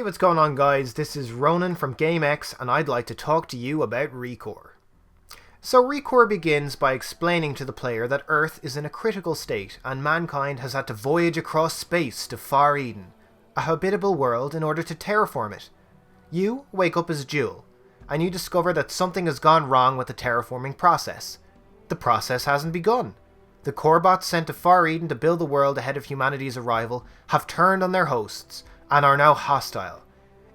Hey, what's going on guys? This is Ronan from GameX and I'd like to talk to you about ReCore. So ReCore begins by explaining to the player that Earth is in a critical state and mankind has had to voyage across space to Far Eden, a habitable world, in order to terraform it. You wake up as Jewel and you discover that something has gone wrong with the terraforming process. The process hasn't begun. The Corebots sent to Far Eden to build the world ahead of humanity's arrival have turned on their hosts and are now hostile.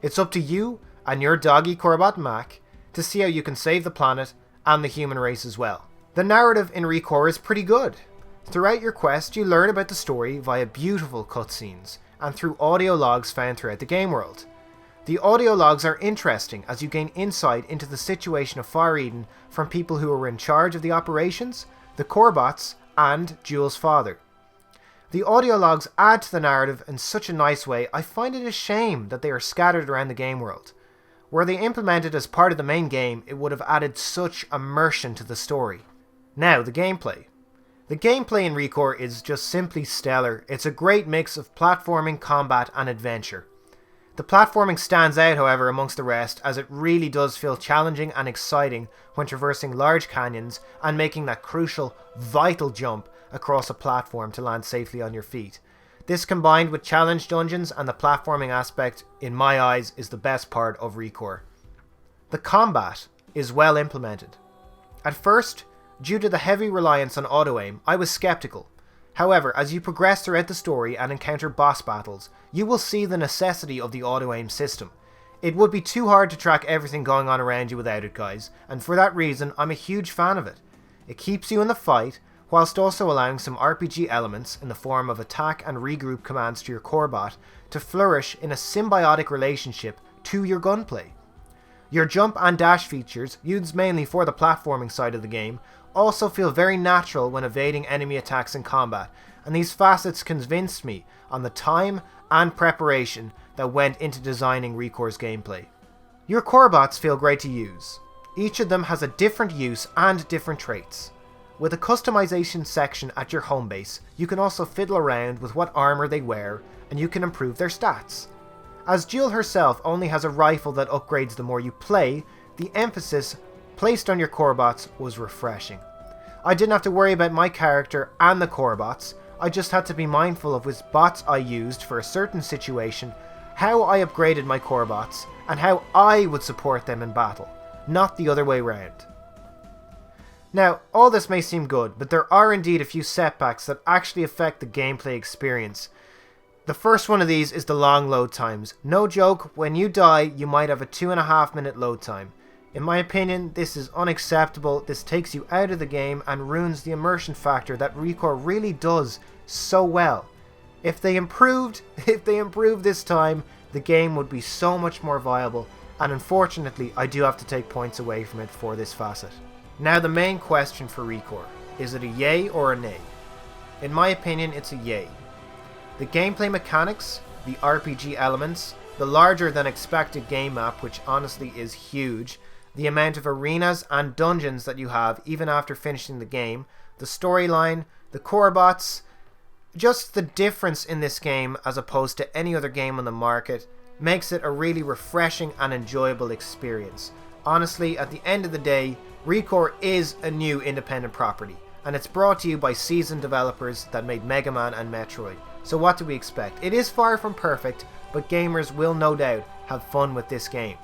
It's up to you and your doggy Corebot Mac to see how you can save the planet and the human race as well. The narrative in ReCore is pretty good. Throughout your quest you learn about the story via beautiful cutscenes and through audio logs found throughout the game world. The audio logs are interesting as you gain insight into the situation of Far Eden from people who were in charge of the operations, the Corebots, and Jewel's father. The audio logs add to the narrative in such a nice way. I find it a shame that they are scattered around the game world. Were they implemented as part of the main game, it would have added such immersion to the story. Now, the gameplay. The gameplay in ReCore is just simply stellar. It's a great mix of platforming, combat, and adventure. The platforming stands out, however, amongst the rest, as it really does feel challenging and exciting when traversing large canyons and making that crucial, vital jump across a platform to land safely on your feet. This, combined with challenge dungeons and the platforming aspect, in my eyes, is the best part of ReCore. The combat is well implemented. At first, due to the heavy reliance on auto-aim, I was skeptical. However, as you progress throughout the story and encounter boss battles, you will see the necessity of the auto-aim system. It would be too hard to track everything going on around you without it, guys, and for that reason I'm a huge fan of it. It keeps you in the fight, whilst also allowing some RPG elements in the form of attack and regroup commands to your Corebot to flourish in a symbiotic relationship to your gunplay. Your jump and dash features, used mainly for the platforming side of the game, also feel very natural when evading enemy attacks in combat, and these facets convinced me on the time and preparation that went into designing ReCore's gameplay. Your Corebots feel great to use. Each of them has a different use and different traits. With a customization section at your home base, you can also fiddle around with what armor they wear, and you can improve their stats. As Jill herself only has a rifle that upgrades the more you play, the emphasis placed on your Corebots was refreshing. I didn't have to worry about my character and the Corebots. I just had to be mindful of which bots I used for a certain situation, how I upgraded my Corebots, and how I would support them in battle, not the other way round. Now, all this may seem good, but there are indeed a few setbacks that actually affect the gameplay experience. The first one of these is the long load times. No joke, when you die, you might have a 2.5 minute load time. In my opinion, this is unacceptable. This takes you out of the game and ruins the immersion factor that ReCore really does so well. If they improved this time, the game would be so much more viable, and unfortunately I do have to take points away from it for this facet. Now the main question for ReCore, is it a yay or a nay? In my opinion, it's a yay. The gameplay mechanics, the RPG elements, the larger than expected game map, which honestly is huge, the amount of arenas and dungeons that you have even after finishing the game, the storyline, the Corebots, just the difference in this game as opposed to any other game on the market makes it a really refreshing and enjoyable experience. Honestly, at the end of the day, ReCore is a new independent property, and it's brought to you by seasoned developers that made Mega Man and Metroid. So what do we expect? It is far from perfect, but gamers will no doubt have fun with this game.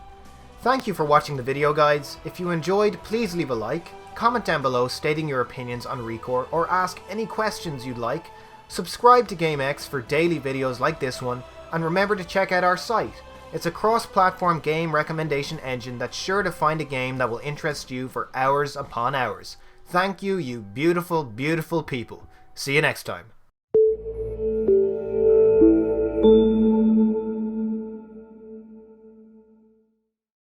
Thank you for watching the video, guys. If you enjoyed, please leave a like, comment down below stating your opinions on ReCore, or ask any questions you'd like. Subscribe to GameX for daily videos like this one, and remember to check out our site. It's a cross-platform game recommendation engine that's sure to find a game that will interest you for hours upon hours. Thank you, you beautiful, beautiful people. See you next time.